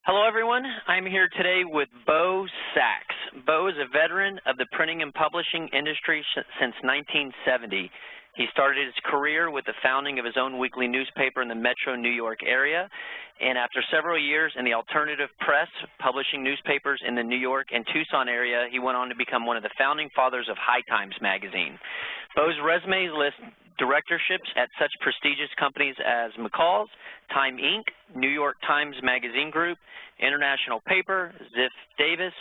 Hello, everyone. I'm here today with Bo Sachs. Bo is a veteran of the printing and publishing industry since 1970. He started his career with the founding of his own weekly newspaper in the metro New York area, and after several years in the alternative press, publishing newspapers in the New York and Tucson area, he went on to become one of the founding fathers of High Times magazine. Bo's resume lists directorships at such prestigious companies as McCall's, Time Inc., New York Times Magazine Group, International Paper, Ziff Davis,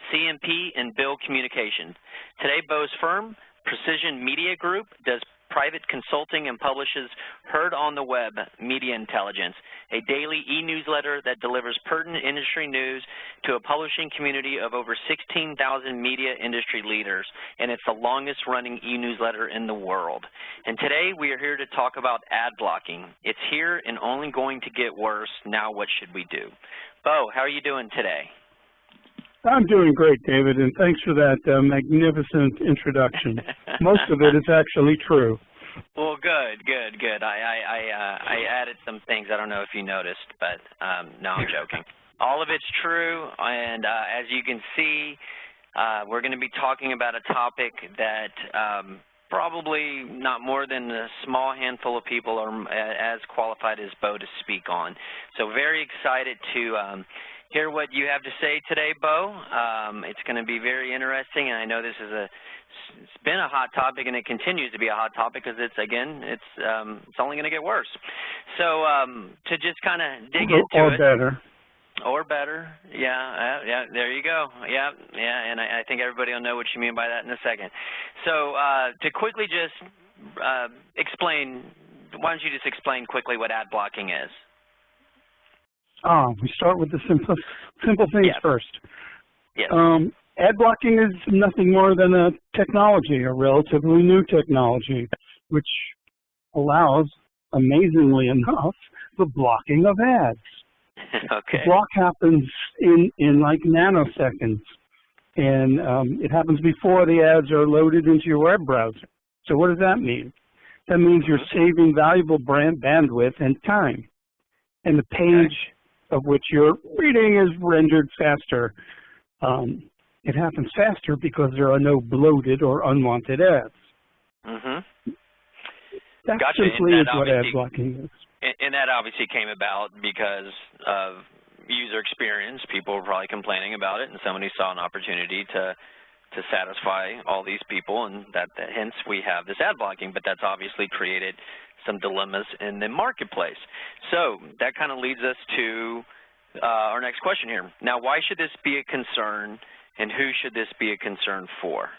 CMP, and Bill Communications. Today, Bo's firm, Precision Media Group, does private consulting and publishes Heard on the Web Media Intelligence, a daily e-newsletter that delivers pertinent industry news to a publishing community of over 16,000 media industry leaders, and it's the longest-running e-newsletter in the world. And today, we are here to talk about ad blocking. It's here and only going to get worse. Now what should we do? Bo, how are you doing today? I'm doing great, David, and thanks for that magnificent introduction. Most of it is actually true. Well, good. I added some things. I don't know if you noticed, but no, I'm joking. All of it's true, and as you can see, we're going to be talking about a topic that probably not more than a small handful of people are as qualified as Bo to speak on. So very excited to hear what you have to say today, Bo. It's going to be very interesting, and I know this is it's been a hot topic, and it continues to be a hot topic because it's only going to get worse. So to just kind of dig into it. Or better. Or better, yeah, there you go, yeah, and I think everybody will know what you mean by that in a second. So to quickly just explain, why don't you just explain quickly what ad blocking is? We start with the simple things first. Yes. Ad blocking is nothing more than a technology, a relatively new technology, which allows, amazingly enough, the blocking of ads. Okay. The block happens in like nanoseconds, and it happens before the ads are loaded into your web browser. So what does that mean? That means you're saving valuable bandwidth and time, and the page of which you're reading is rendered faster. It happens faster because there are no bloated or unwanted ads. That simply is what ad blocking is. And that obviously came about because of user experience. People were probably complaining about it, and somebody saw an opportunity to satisfy all these people, and hence we have this ad blocking. But that's obviously created some dilemmas in the marketplace. So that kind of leads us to our next question here. Now, why should this be a concern, and who should this be a concern for?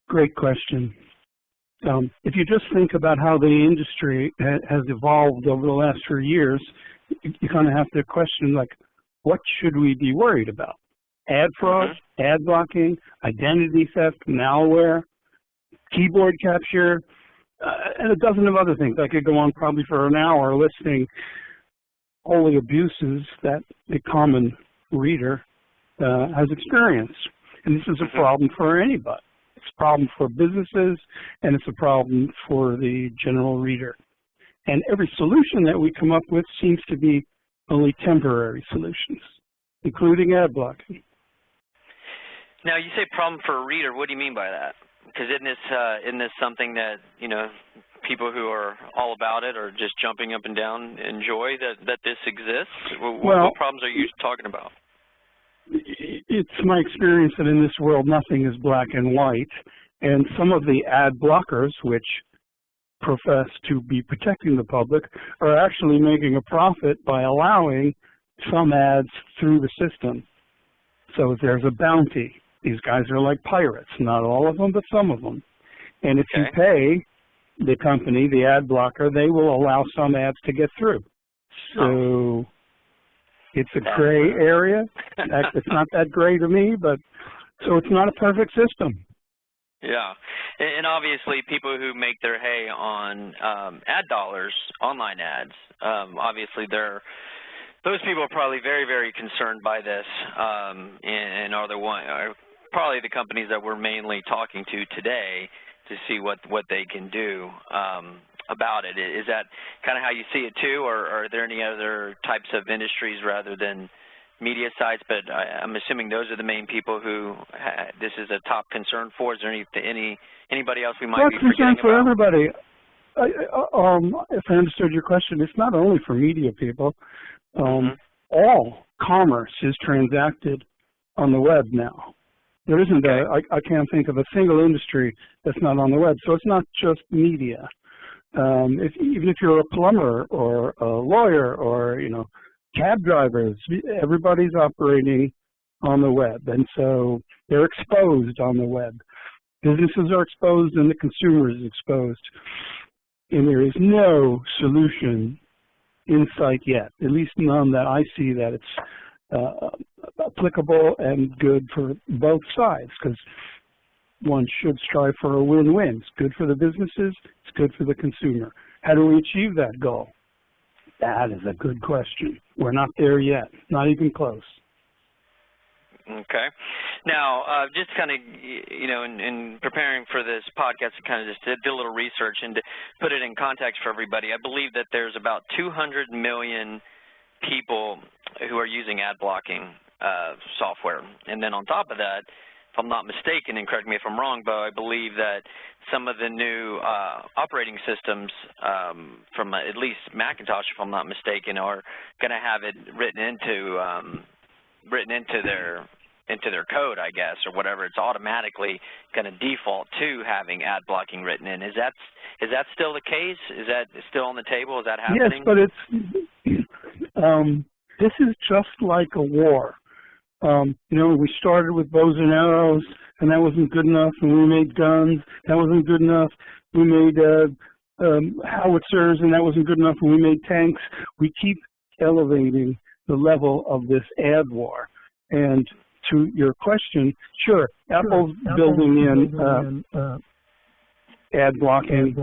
Great question. If you just think about how the industry has evolved over the last few years, you kind of have to question, like, what should we be worried about? Ad fraud, ad blocking, identity theft, malware, keyboard capture, and a dozen of other things. I could go on probably for an hour listing all the abuses that the common reader has experienced. And this is a problem for anybody. It's a problem for businesses, and it's a problem for the general reader. And every solution that we come up with seems to be only temporary solutions, including ad blocking. Now, you say problem for a reader. What do you mean by that? Because isn't this something that, you know, people who are all about it or just jumping up and down enjoy that this exists? What problems are you talking about? It's my experience that in this world nothing is black and white, and some of the ad blockers, which profess to be protecting the public, are actually making a profit by allowing some ads through the system. So there's a bounty. These guys are like pirates, not all of them, but some of them. And if you pay the company, the ad blocker, they will allow some ads to get through. So it's a gray area. It's not that gray to me, but so it's not a perfect system. Yeah, and obviously people who make their hay on ad dollars, online ads, obviously those people are probably very, very concerned by this, and are probably the companies that we're mainly talking to today to see what they can do. about it. Is that kind of how you see it too, or are there any other types of industries rather than media sites? But I'm assuming those are the main people who this is a top concern for. Is there anybody else we might be forgetting about? For everybody. If I understood your question, it's not only for media people. All commerce is transacted on the web now. There isn't I can't think of a single industry that's not on the web. So it's not just media. Even if you're a plumber or a lawyer or, cab drivers, everybody's operating on the web. And so they're exposed on the web. Businesses are exposed and the consumer is exposed. And there is no solution in sight yet, at least none that I see that it's applicable and good for both sides, because one should strive for a win-win. It's good for the businesses, it's good for the consumer. How do we achieve that goal? That is a good question. We're not there yet, not even close. Okay. Now, just kind of, in preparing for this podcast, I kind of just did a little research, and to put it in context for everybody, I believe that there's about 200 million people who are using ad blocking software. And then on top of that, if I'm not mistaken, and correct me if I'm wrong, Bo, I believe that some of the new operating systems from at least Macintosh, if I'm not mistaken, are going to have it written into their code, I guess, or whatever. It's automatically going to default to having ad blocking written in. Is that still the case? Is that still on the table? Is that happening? Yes, but it's this is just like a war. We started with bows and arrows, and that wasn't good enough, and we made guns. That wasn't good enough. We made howitzers, and that wasn't good enough, and we made tanks. We keep elevating the level of this ad war. And to your question, sure, Apple's building in ad blocking.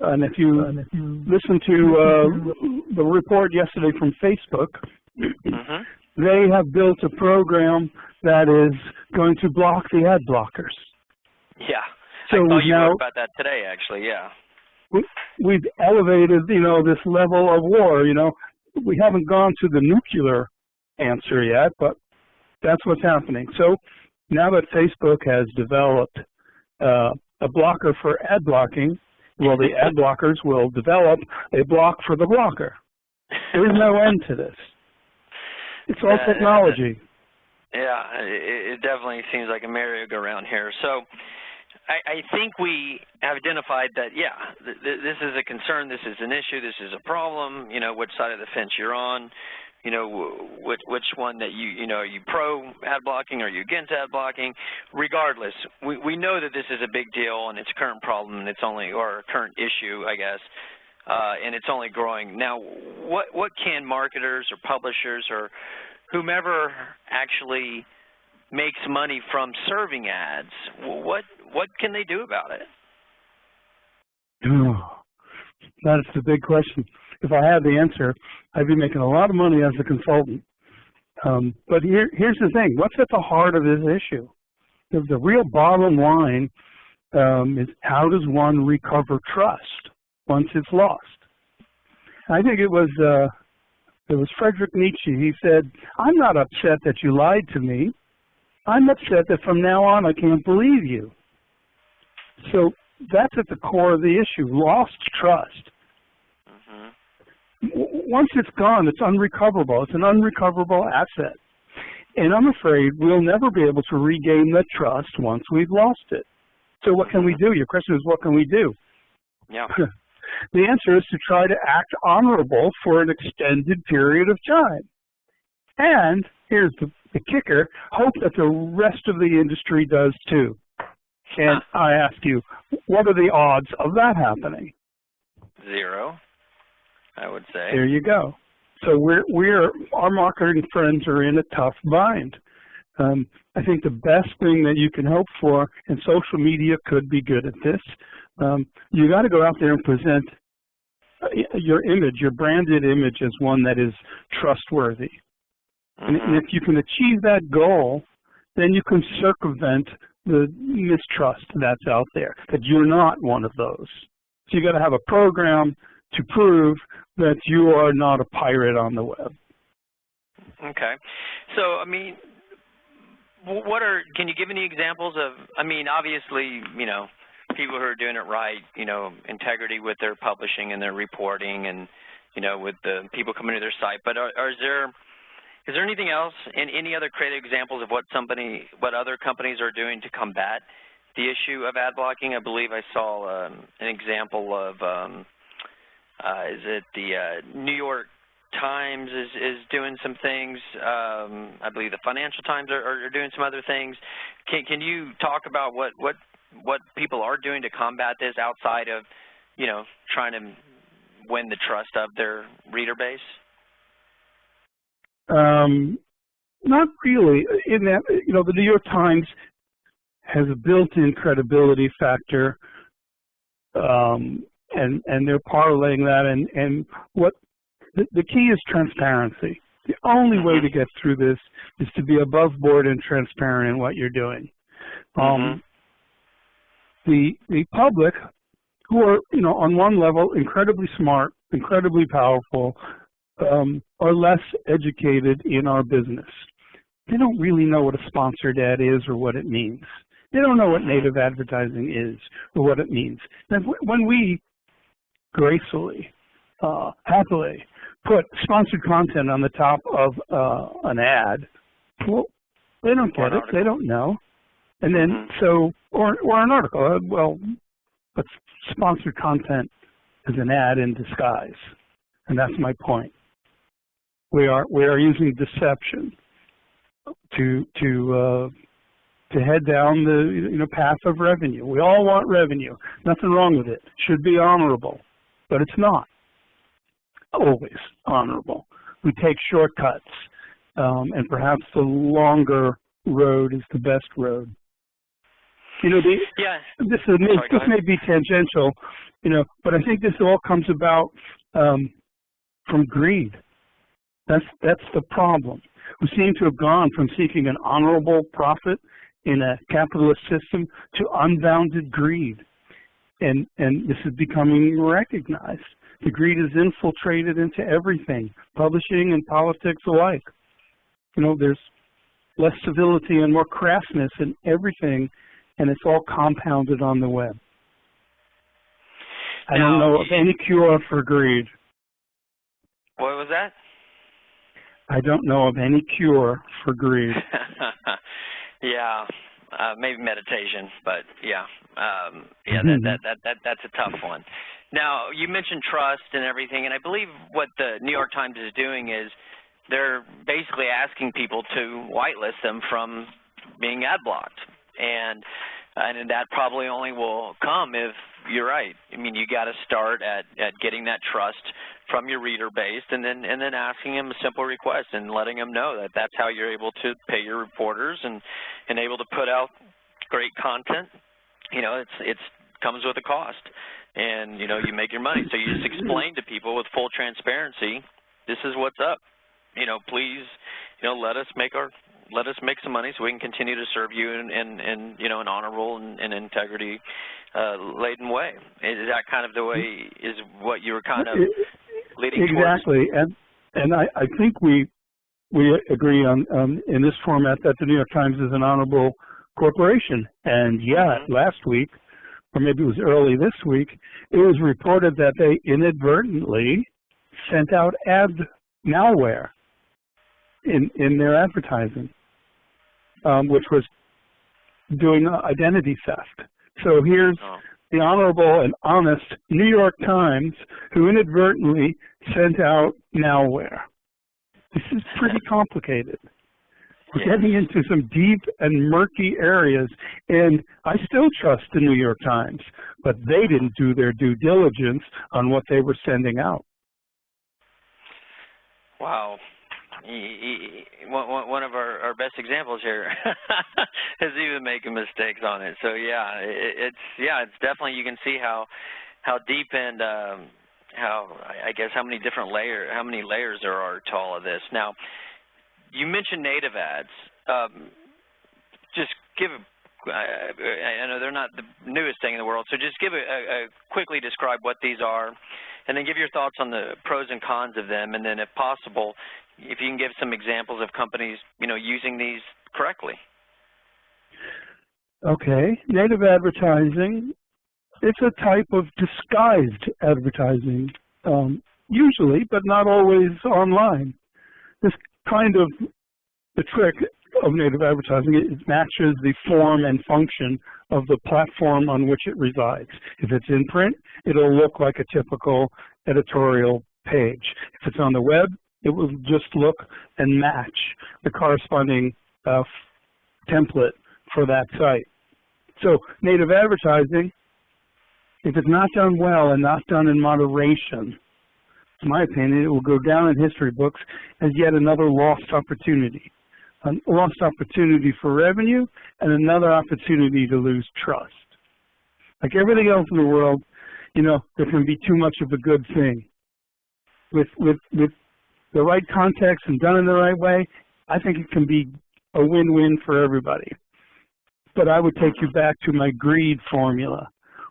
And if you listen to the report yesterday from Facebook, they have built a program that is going to block the ad blockers. Yeah, so I saw you wrote about that today, actually, yeah. We've elevated, this level of war, We haven't gone to the nuclear answer yet, but that's what's happening. So now that Facebook has developed a blocker for ad blocking, well, the ad blockers will develop a block for the blocker. There is no end to this. It's all technology. Yeah, it definitely seems like a merry-go-round here. So I think we have identified that, this is a concern, this is an issue, this is a problem, which side of the fence you're on, which one that are you pro ad blocking, are you against ad blocking? Regardless, we know that this is a big deal and it's a current problem and or a current issue, I guess, and it's only growing. Now, what can marketers or publishers or whomever actually makes money from serving ads, what can they do about it? Oh, that's the big question. If I had the answer, I'd be making a lot of money as a consultant. But here's the thing. What's at the heart of this issue? The real bottom line is, how does one recover trust once it's lost? I think it was Friedrich Nietzsche. He said, "I'm not upset that you lied to me. I'm upset that from now on I can't believe you." So that's at the core of the issue, lost trust. Once it's gone, it's unrecoverable. It's an unrecoverable asset. And I'm afraid we'll never be able to regain the trust once we've lost it. So what can we do? Your question is, what can we do? Yeah. The answer is to try to act honorable for an extended period of time. And here's the kicker, hope that the rest of the industry does too. And I ask you, what are the odds of that happening? 0, I would say. There you go. So our marketing friends are in a tough bind. I think the best thing that you can hope for, and social media could be good at this, you got to go out there and present your image, your branded image, as one that is trustworthy. And if you can achieve that goal, then you can circumvent the mistrust that's out there, that you're not one of those. So you got to have a program to prove that you are not a pirate on the web. Okay. So, I mean, can you give any examples of, I mean, obviously, you know, people who are doing it right, you know, integrity with their publishing and their reporting and, you know, with the people coming to their site, but is there anything else, and any other creative examples of what other companies are doing to combat the issue of ad blocking? I believe I saw an example of, is it the New York Times is doing some things. I believe the Financial Times are doing some other things. Can you talk about what people are doing to combat this outside of, you know, trying to win the trust of their reader base? Not really. In that, you know, the New York Times has a built-in credibility factor, and they're parlaying that. And what the key is transparency. The only way to get through this is to be above board and transparent in what you're doing. The public, who are, you know, on one level incredibly smart, incredibly powerful, are less educated in our business. They don't really know what a sponsored ad is or what it means. They don't know what native advertising is or what it means. And when we gracefully, happily put sponsored content on the top of an ad, well, they don't get it. They don't know. And then or an article. Well, but sponsored content is an ad in disguise, and that's my point. We are using deception to head down the, you know, path of revenue. We all want revenue. Nothing wrong with it. Should be honorable, but it's not always honorable. We take shortcuts, and perhaps the longer road is the best road. You know, this may be tangential, you know, but I think this all comes about from greed. That's the problem. We seem to have gone from seeking an honorable profit in a capitalist system to unbounded greed, and this is becoming recognized. The greed is infiltrated into everything, publishing and politics alike. You know, there's less civility and more crassness in everything, and it's all compounded on the web. I don't know of any cure for greed. What was that? I don't know of any cure for greed. Yeah, maybe meditation, but yeah, that's a tough one. Now, you mentioned trust and everything, and I believe what the New York Times is doing is they're basically asking people to whitelist them from being ad blocked, and that probably only will come if you're right. I mean, you got to start at getting that trust from your reader base, and then asking them a simple request and letting them know that that's how you're able to pay your reporters and able to put out great content. You know, it's comes with a cost, and you know, you make your money. So you just explain to people with full transparency, this is what's up. You know, please, you know, let us make some money so we can continue to serve you in you know, an honorable and integrity laden way. Is that kind of the way, is what you were kind of leading towards? Exactly, and I think we agree on in this format that the New York Times is an honorable corporation. And yet, last week, or maybe it was early this week, it was reported that they inadvertently sent out ad malware in their advertising, which was doing identity theft. So here's the honorable and honest New York Times who inadvertently sent out malware. This is pretty complicated. We're getting into some deep and murky areas, and I still trust the New York Times, but they didn't do their due diligence on what they were sending out. Wow. One of our best examples here is even making mistakes on it. So yeah, it's definitely, you can see how deep and how many different layers there are to all of this. Now, you mentioned native ads. Just give a I know they're not the newest thing in the world, so just give quickly describe what these are, and then give your thoughts on the pros and cons of them, and then if possible, if you can give some examples of companies, using these correctly. Okay, native advertising, it's a type of disguised advertising, usually, but not always online. This kind of, the trick of native advertising, it matches the form and function of the platform on which it resides. If it's in print, it'll look like a typical editorial page. If it's on the web, it will just look and match the corresponding template for that site. So native advertising, if it's not done well and not done in moderation, in my opinion, it will go down in history books as yet another lost opportunity. A lost opportunity for revenue and another opportunity to lose trust. Like everything else in the world, there can be too much of a good thing. With the right context and done in the right way, I think it can be a win-win for everybody. But I would take you back to my greed formula.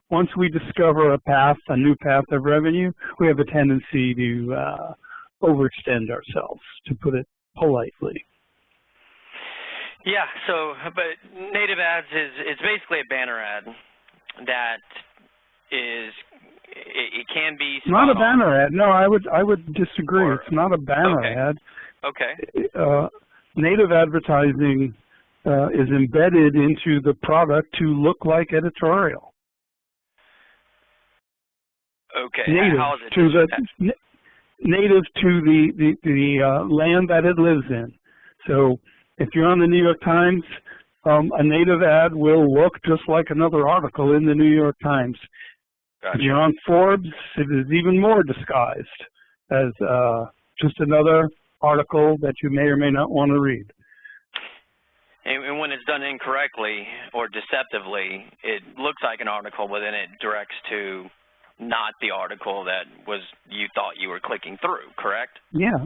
Once we discover a new path of revenue, we have a tendency to overextend ourselves, to put it politely. Yeah, but native ads it's basically a banner ad that it can be not a banner ad. No, I would disagree. It's not a banner ad. Okay. Native advertising is embedded into the product to look like editorial. Okay. Native how is it to native to the land that it lives in. So if you're on the New York Times, a native ad will look just like another article in the New York Times. Gotcha. If you're on Forbes, it is even more disguised as just another article that you may or may not want to read. And when it's done incorrectly or deceptively, it looks like an article, but then it directs to not the article that you thought you were clicking through, correct? Yeah,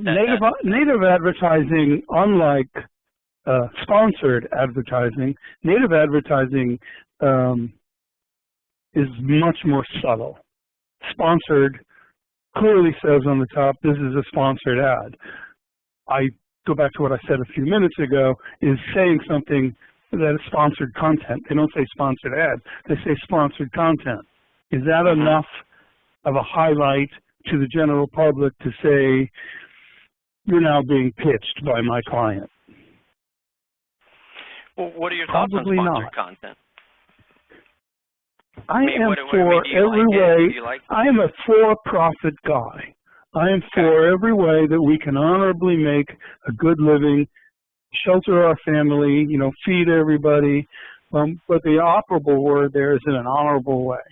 native advertising, unlike sponsored advertising, native advertising is much more subtle. Sponsored clearly says on the top, this is a sponsored ad. I go back to what I said a few minutes ago, is saying something that is sponsored content. They don't say sponsored ad, they say sponsored content. Is that enough of a highlight to the general public to say, you're now being pitched by my client? Well, what are your thoughts on sponsored content? I am a for-profit guy. I am for every way that we can honorably make a good living, shelter our family, feed everybody. But the operable word there is in an honorable way.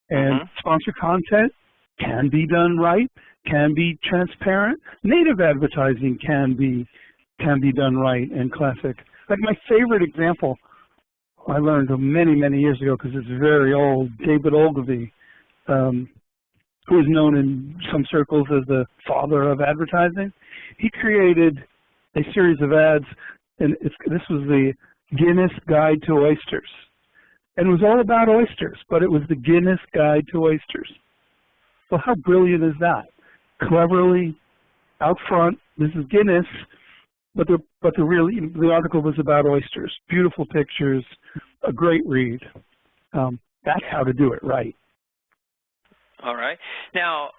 And sponsored content can be done right, can be transparent. Native advertising can be done right and classic. Like my favorite example, I learned many, many years ago because it's very old, David Ogilvy, who is known in some circles as the father of advertising. He created a series of ads, and this was the Guinness Guide to Oysters. And it was all about oysters, but it was the Guinness Guide to Oysters. Well, how brilliant is that? Cleverly, out front, this is Guinness, but the article was about oysters. Beautiful pictures, a great read. That's how to do it right. All right. Now,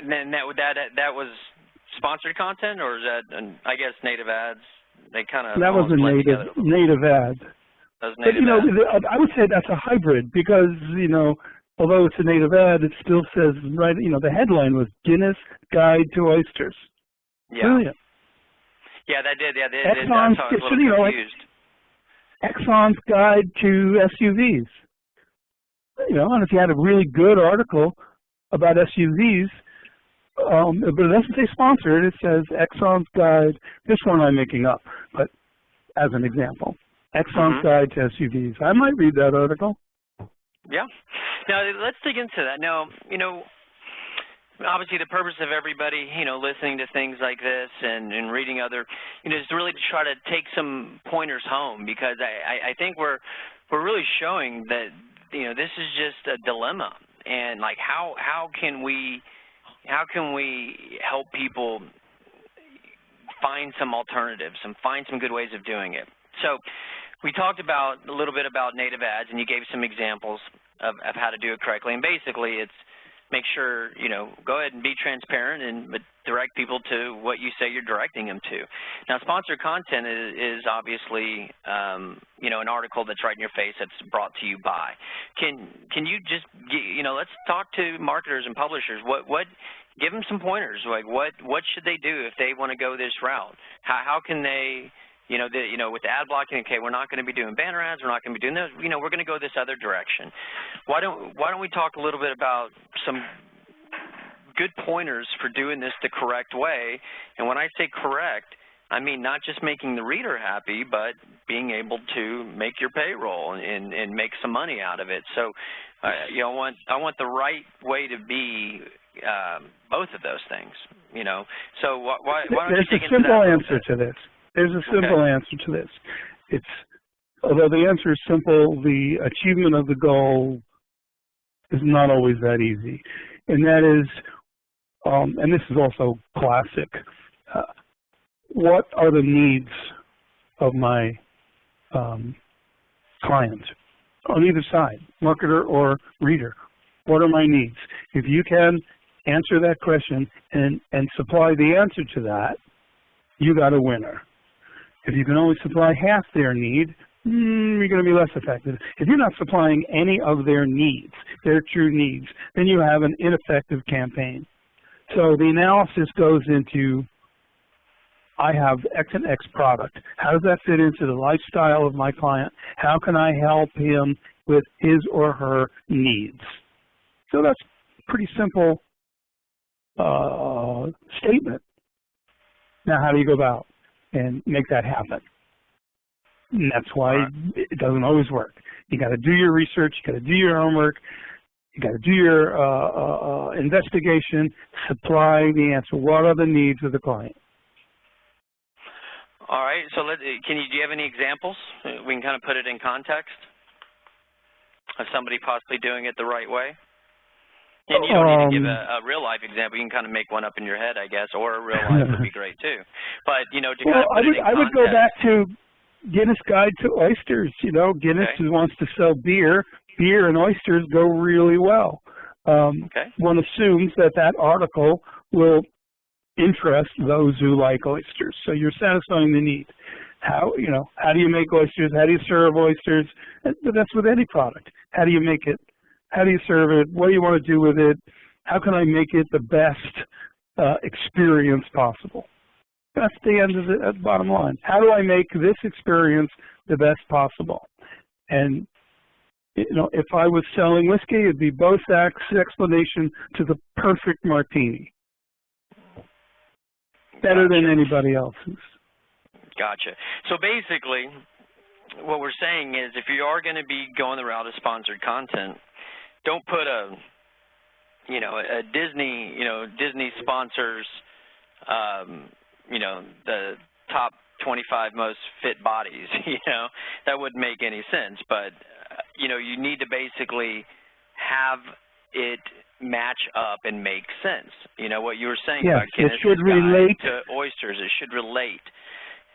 then that was sponsored content, or is that, I guess, native ads? They kind of that was a native ad. That was native ad. I would say that's a hybrid because although it's a native ad, it still says right. The headline was Guinness Guide to Oysters. Yeah. Brilliant. Yeah, that did. Yeah, Exxon's, that's how I was a little confused. Exxon's Guide to SUVs. And if you had a really good article about SUVs, but it doesn't say sponsored, it says Exxon's Guide. This one I'm making up, but as an example, Exxon's Guide to SUVs. I might read that article. Yeah. Now, let's dig into that. Now, obviously the purpose of everybody, listening to things like this and reading other, is really to try to take some pointers home, because I think we're we're really showing that, you know, this is just a dilemma, and like how can we help people find some alternatives and find some good ways of doing it. So we talked about a little bit about native ads, and you gave some examples of how to do it correctly. And basically, it's make sure, you know, go ahead and be transparent and direct people to what you say you're directing them to. Now, sponsored content is obviously, you know, an article that's right in your face that's brought to you by. Can you just, you know, let's talk to marketers and publishers. Give them some pointers. Like, what should they do if they want to go this route? How can they, you know, with the ad blocking, okay, we're not going to be doing banner ads, we're not going to be doing those, you know, we're going to go this other direction. Why don't we talk a little bit about some good pointers for doing this the correct way? And when I say correct, I mean not just making the reader happy, but being able to make your payroll and make some money out of it. So, you know, I want the right way to be both of those things, you know. So why don't you dig into that? There's a simple answer to this. There's a simple answer to this. It's, although the answer is simple, the achievement of the goal is not always that easy. And that is, and this is also classic, what are the needs of my client on either side, marketer or reader? What are my needs? If you can answer that question and supply the answer to that, you got a winner. If you can only supply half their need, you're going to be less effective. If you're not supplying any of their needs, their true needs, then you have an ineffective campaign. So the analysis goes into, I have X and X product. How does that fit into the lifestyle of my client? How can I help him with his or her needs? So that's a pretty simple statement. Now, how do you go about and make that happen? And that's why it doesn't always work. You got to do your research, you got to do your homework, you got to do your investigation, supply the answer. What are the needs of the client? All right. So do you have any examples? We can kind of put it in context of somebody possibly doing it the right way. And you don't need to give a real life example. You can kind of make one up in your head, I guess, or a real life would be great too. But you know, to kind of put it in context. I would go back to Guinness Guide to Oysters. You know, Guinness wants to sell beer. Beer and oysters go really well. One assumes that article will interest those who like oysters. So you're satisfying the need. How do you make oysters? How do you serve oysters? But that's with any product. How do you make it? How do you serve it? What do you want to do with it? How can I make it the best experience possible? That's the end of the bottom line. How do I make this experience the best possible? And you know, if I was selling whiskey, it'd be Bo Sachs' explanation to the perfect martini. Better than anybody else's. Gotcha. So basically, what we're saying is, if you are going to be going the route of sponsored content, don't put a Disney sponsors, the top 25 most fit bodies. You know, that wouldn't make any sense. But you know, you need to basically have it match up and make sense. You know what you were saying about Guinness should relate to oysters. It should relate.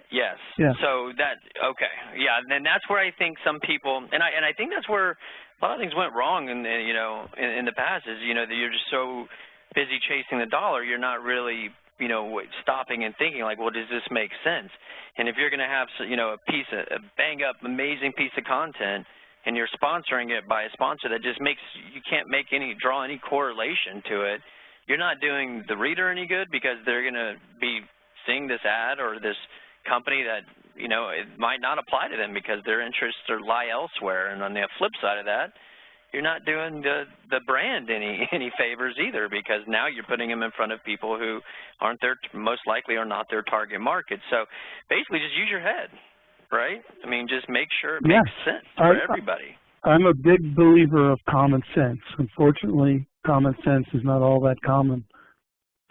Yes. Yeah. So and that's where I think some people, and I think that's where a lot of things went wrong in the past is, you know, that you're just so busy chasing the dollar, you're not really, you know, stopping and thinking like, well, does this make sense? And if you're going to have, you know, a bang up amazing piece of content, and you're sponsoring it by a sponsor that just you can't draw any correlation to it, you're not doing the reader any good, because they're going to be seeing this ad or this company that, you know, it might not apply to them because their interests lie elsewhere. And on the flip side of that, you're not doing the brand any favors either, because now you're putting them in front of people who most likely are not their target market. So basically just use your head, right? I mean, just make sure it makes sense for everybody. I'm a big believer of common sense. Unfortunately, common sense is not all that common.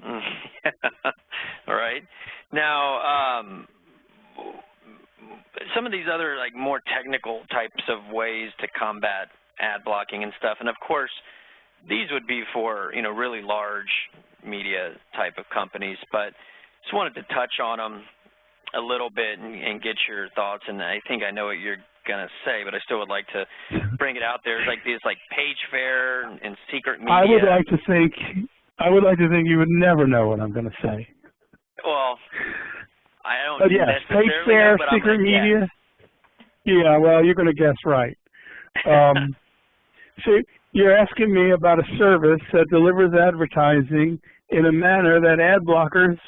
All right. Now, some of these other like more technical types of ways to combat ad blocking and stuff, and of course these would be for, you know, really large media type of companies, but just wanted to touch on them a little bit and get your thoughts. And I think I know what you're gonna say, but I still would like to bring it out there. It's like these like page fair and secret media. I would like to think you would never know what I'm gonna say. Well, I don't. But yes, page fair, secret media. Yeah, well, you're gonna guess right. So you're asking me about a service that delivers advertising in a manner that ad blockers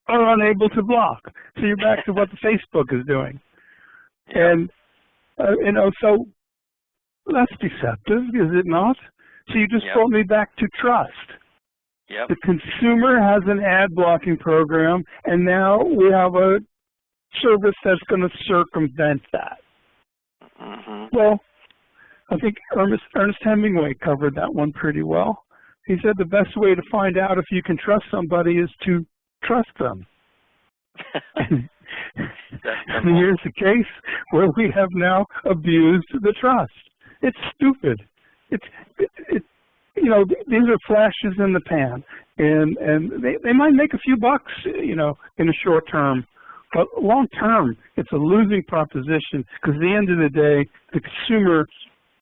are unable to block. So you're back to what the Facebook is doing. And, you know, so that's deceptive, is it not? So you just brought me back to trust. The consumer has an ad blocking program, and now we have a service that's going to circumvent that. Well, I think Ernest Hemingway covered that one pretty well. He said the best way to find out if you can trust somebody is to trust them. And here's a case where we have now abused the trust. It's stupid. It's you know, these are flashes in the pan, and they might make a few bucks, you know, in the short term, but long term, it's a losing proposition, because at the end of the day, the consumer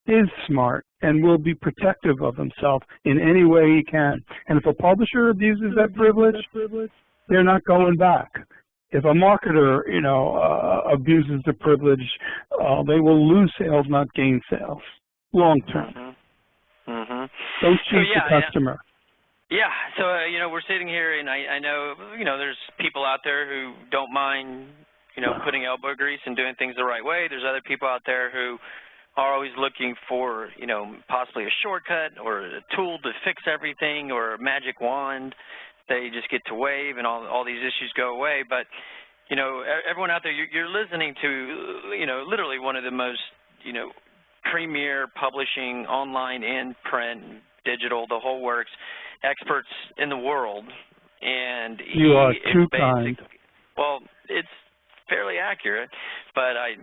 is smart and will be protective of himself in any way he can. And if a publisher abuses that privilege, they're not going back. If a marketer, you know, abuses the privilege, they will lose sales, not gain sales, long term. Don't cheat the customer. Yeah, so, you know, we're sitting here, and I know, you know, there's people out there who don't mind, you know, putting elbow grease and doing things the right way. There's other people out there who are always looking for, you know, possibly a shortcut or a tool to fix everything or a magic wand they just get to wave and all these issues go away. But, you know, everyone out there, you're listening to, you know, literally one of the most, you know, premier publishing, online and print, digital, the whole works, experts in the world. And you are too kind. Well, it's fairly accurate, but I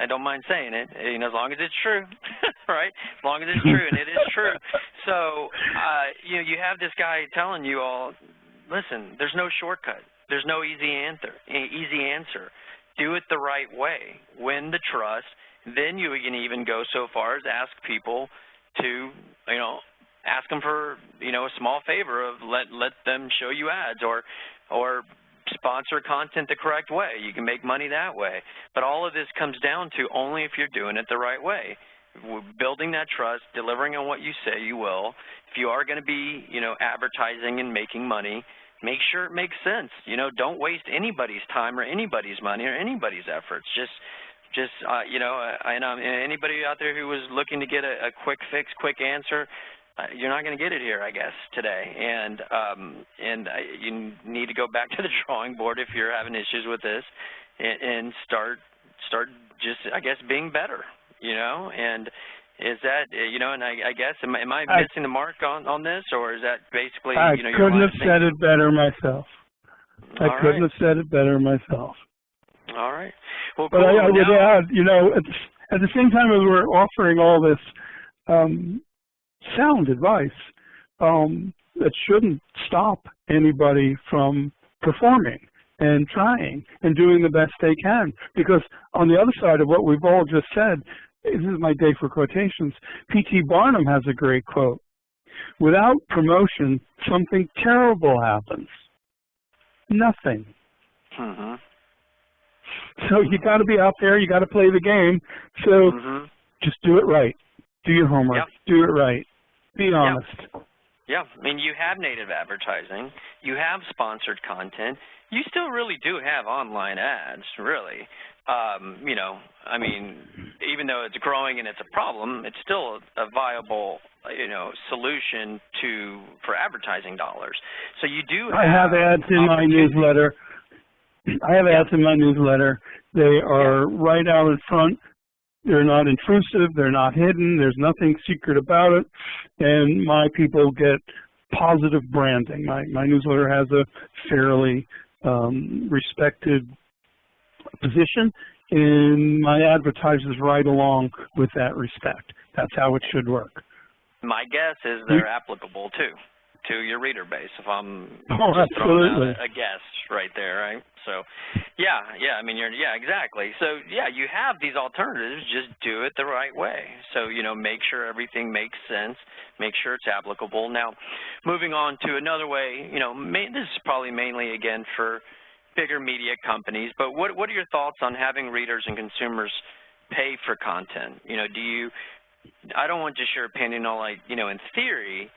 don't mind saying it, you know, as long as it's true, right? As long as it's true, and it is true. So, you know, you have this guy telling you all, listen, there's no shortcut. There's no easy answer. Do it the right way. Win the trust. Then you can even go so far as ask people to, you know, ask them for, you know, a small favor of let them show you ads or sponsor content the correct way. You can make money that way. But all of this comes down to only if you're doing it the right way. Building that trust, delivering on what you say you will. If you are going to be, you know, advertising and making money, make sure it makes sense. You know, don't waste anybody's time or anybody's money or anybody's efforts. Just you know, and anybody out there who was looking to get a quick fix, quick answer, you're not going to get it here, I guess, today. And you need to go back to the drawing board if you're having issues with this, and start just, I guess, being better. You know, and is that, you know, and I guess, am I missing the mark on this, or is that basically, you know, I couldn't have said it better myself. I couldn't have said it better myself. All right. Well, but cool. I would add, you know, at the same time as we're offering all this sound advice, that shouldn't stop anybody from performing and trying and doing the best they can. Because on the other side of what we've all just said, this is my day for quotations, P.T. Barnum has a great quote: without promotion, something terrible happens. Nothing. So you got to be out there, you got to play the game. So just do it right. Do your homework. Do it right. Be honest. Yeah, I mean, you have native advertising, you have sponsored content, you still really do have online ads, really. You know, I mean, even though it's growing and it's a problem, it's still a viable, you know, solution for advertising dollars. So you do have I have ads in my newsletter. They are right out in front. They're not intrusive. They're not hidden. There's nothing secret about it. And my people get positive branding. My newsletter has a fairly respected position and my advertisers right along with that respect. That's how it should work. My guess is they're applicable too to your reader base. If I'm just throwing out a guess right there, right? So, yeah. I mean, exactly. So, yeah, you have these alternatives. Just do it the right way. So, make sure everything makes sense. Make sure it's applicable. Now, moving on to another way. This is probably mainly again for bigger media companies. But what are your thoughts on having readers and consumers pay for content? I don't want just your opinion on, like, in theory,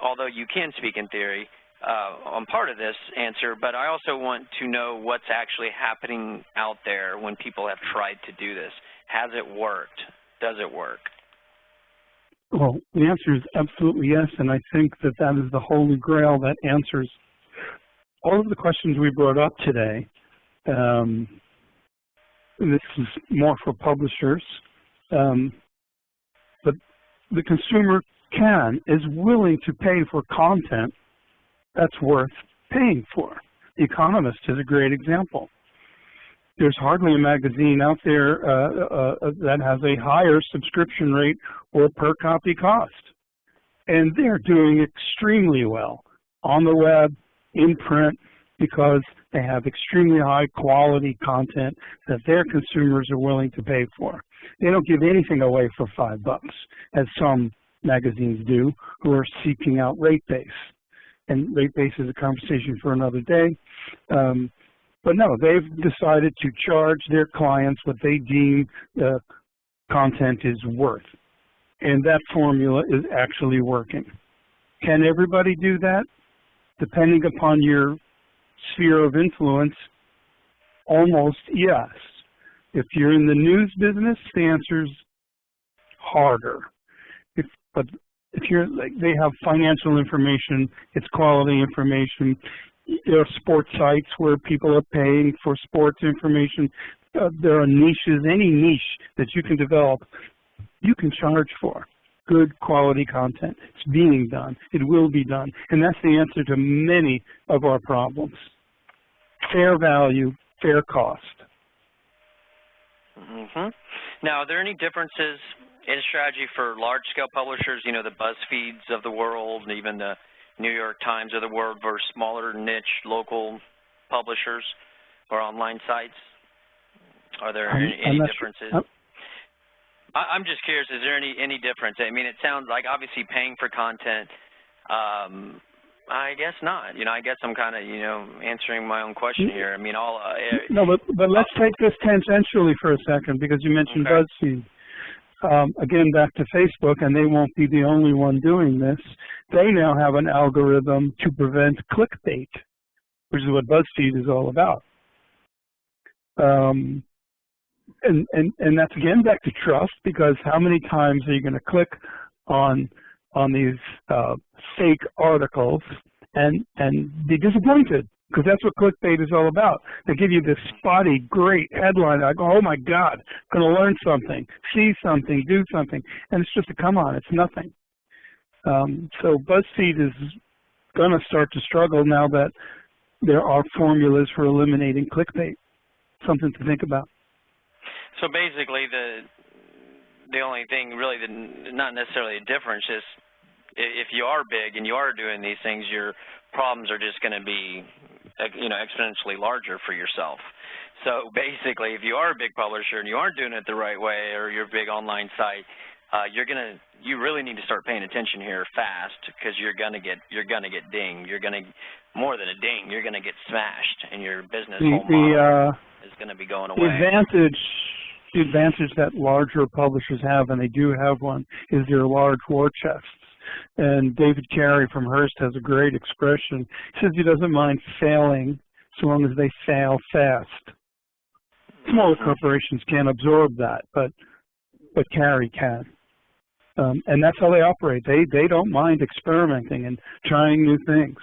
although you can speak in theory on part of this answer, but I also want to know what's actually happening out there when people have tried to do this. Has it worked? Does it work? Well, the answer is absolutely yes, and I think that that is the holy grail that answers all of the questions we brought up today. This is more for publishers. But the consumer is willing to pay for content that's worth paying for. The Economist is a great example. There's hardly a magazine out there that has a higher subscription rate or per copy cost. And they're doing extremely well on the web, in print, because they have extremely high quality content that their consumers are willing to pay for. They don't give anything away for $5, as some magazines do, who are seeking out rate base. And rate base is a conversation for another day. But no, they've decided to charge their clients what they deem the content is worth. And that formula is actually working. Can everybody do that? Depending upon your sphere of influence, almost yes. If you're in the news business, the answer's harder. But if you're like, they have financial information, it's quality information. There are sports sites where people are paying for sports information. There are niches, any niche that you can develop, you can charge for good quality content. It's being done. It will be done. And that's the answer to many of our problems. Fair value, fair cost. Now, are there any differences in strategy for large-scale publishers, the BuzzFeeds of the world, and even the New York Times of the world, versus smaller niche local publishers or online sites? Are there any differences? Sure. I'm just curious, is there any difference? I mean, it sounds like obviously paying for content, I guess not. I guess I'm kind of, answering my own question here. I mean, no, but let's take this tangentially for a second, because you mentioned BuzzFeed. Again, back to Facebook, and they won't be the only one doing this. They now have an algorithm to prevent clickbait, which is what BuzzFeed is all about. And that's again back to trust, because how many times are you going to click on these fake articles and be disappointed? Because that's what clickbait is all about. They give you this spotty, great headline. I go, oh my God, I'm going to learn something, see something, do something. And it's just a come on, it's nothing. So BuzzFeed is going to start to struggle now that there are formulas for eliminating clickbait. Something to think about. So basically the only thing really, not necessarily a difference, is if you are big and you are doing these things, your problems are just going to be, exponentially larger for yourself. So basically, if you are a big publisher and you aren't doing it the right way, or you're a big online site, you really need to start paying attention here fast, because you're gonna get dinged. You're gonna, more than a ding, you're gonna get smashed, and your business whole model is gonna be going away. The advantage that larger publishers have, and they do have one, is their large war chests. And David Carey from Hearst has a great expression. He says he doesn't mind failing so long as they fail fast. Smaller corporations can't absorb that, but Carey can. And that's how they operate. They don't mind experimenting and trying new things.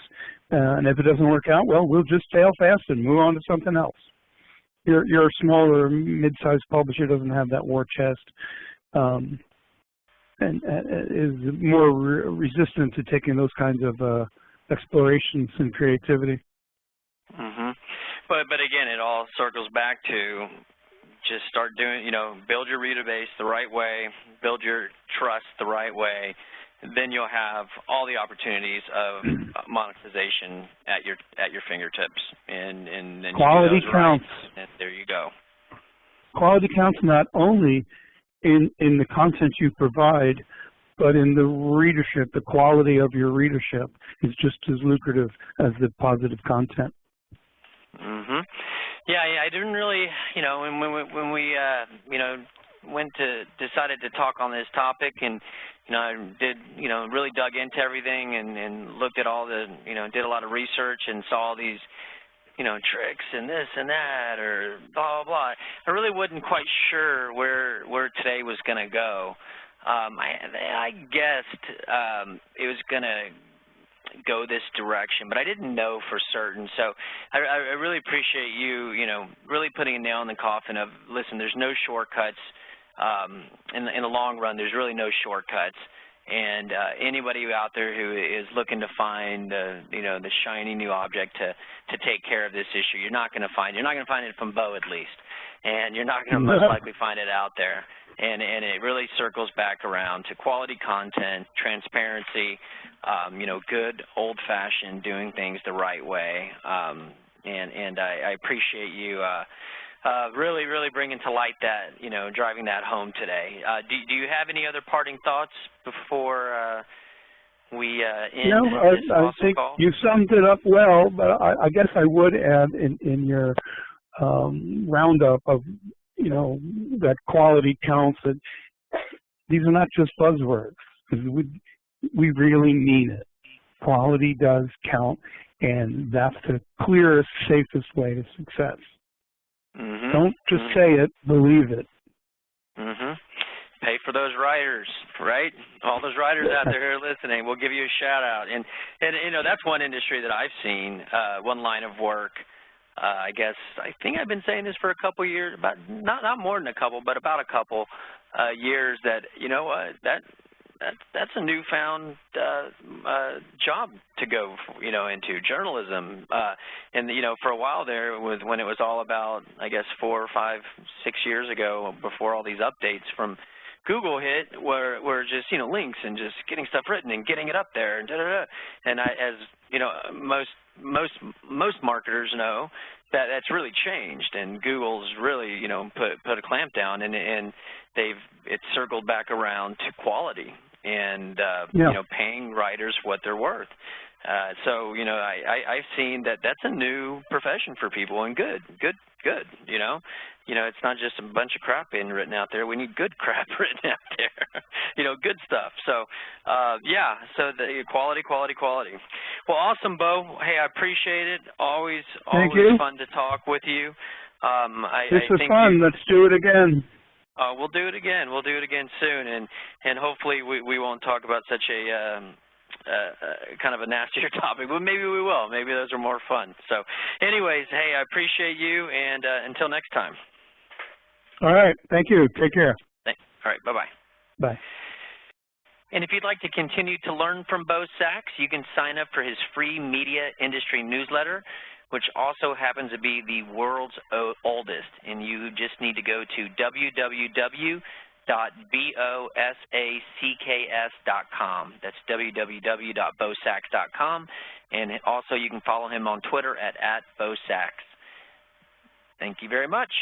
And if it doesn't work out, well, we'll just fail fast and move on to something else. Your smaller, mid-sized publisher doesn't have that war chest, and is more resistant to taking those kinds of explorations and creativity. But again, it all circles back to just start doing, build your reader base the right way, build your trust the right way, then you'll have all the opportunities of monetization at your fingertips, and then quality counts. Right, and there you go. Quality counts not only in the content you provide, but in the readership. The quality of your readership is just as lucrative as the positive content. Mhm. Yeah, I didn't really, when we decided to talk on this topic, and I did, really dug into everything and looked at all the, did a lot of research and saw all these, tricks and this and that or blah blah blah. I really wasn't quite sure where today was going to go. I guessed it was going to go this direction, but I didn't know for certain. So I really appreciate you, really putting a nail in the coffin of, listen, there's no shortcuts. In the long run, there's really no shortcuts. And anybody out there who is looking to find, the shiny new object to take care of this issue, you're not going to find it from Bo, at least, and you're not going to most likely find it out there. And it really circles back around to quality content, transparency, good old-fashioned doing things the right way. And I appreciate you really bringing to light that, driving that home today. Do you have any other parting thoughts before we end this I think call? you summed it up well, but I guess I would add in your roundup of, that quality counts, that these are not just buzzwords, because we really mean it. Quality does count, and that's the clearest, safest way to success. Mm-hmm. Don't just say it, believe it. Mm-hmm. Pay for those writers, right? All those writers out there who are listening, we'll give you a shout out. And that's one industry that I've seen, one line of work. I think I've been saying this for a couple years, about not more than a couple, but about a couple years, that that's a newfound job to go into, journalism. And for a while there, when it was all about, 4, 5, 6 years ago, before all these updates from Google hit, were just links and just getting stuff written and getting it up there and And most marketers know that that's really changed, and Google's really put a clamp down, and it's circled back around to quality and paying writers what they're worth. So I've seen that that's a new profession for people, and good. It's not just a bunch of crap being written out there. We need good crap written out there. Good stuff. So so the quality. Well, awesome, Bo. Hey, I appreciate it. Always fun to talk with you. This was fun. Let's do it again. We'll do it again. We'll do it again soon, and hopefully we won't talk about such a kind of a nastier topic, but maybe we will. Maybe those are more fun. So anyways, hey, I appreciate you, and until next time. All right. Thank you. Take care. Thanks. All right. Bye-bye. Bye. And if you'd like to continue to learn from Bo Sachs, you can sign up for his free media industry newsletter, which also happens to be the world's oldest. And you just need to go to www.bosacks.com. That's www.bosacks.com. And also you can follow him on Twitter at @BoSachs. Thank you very much.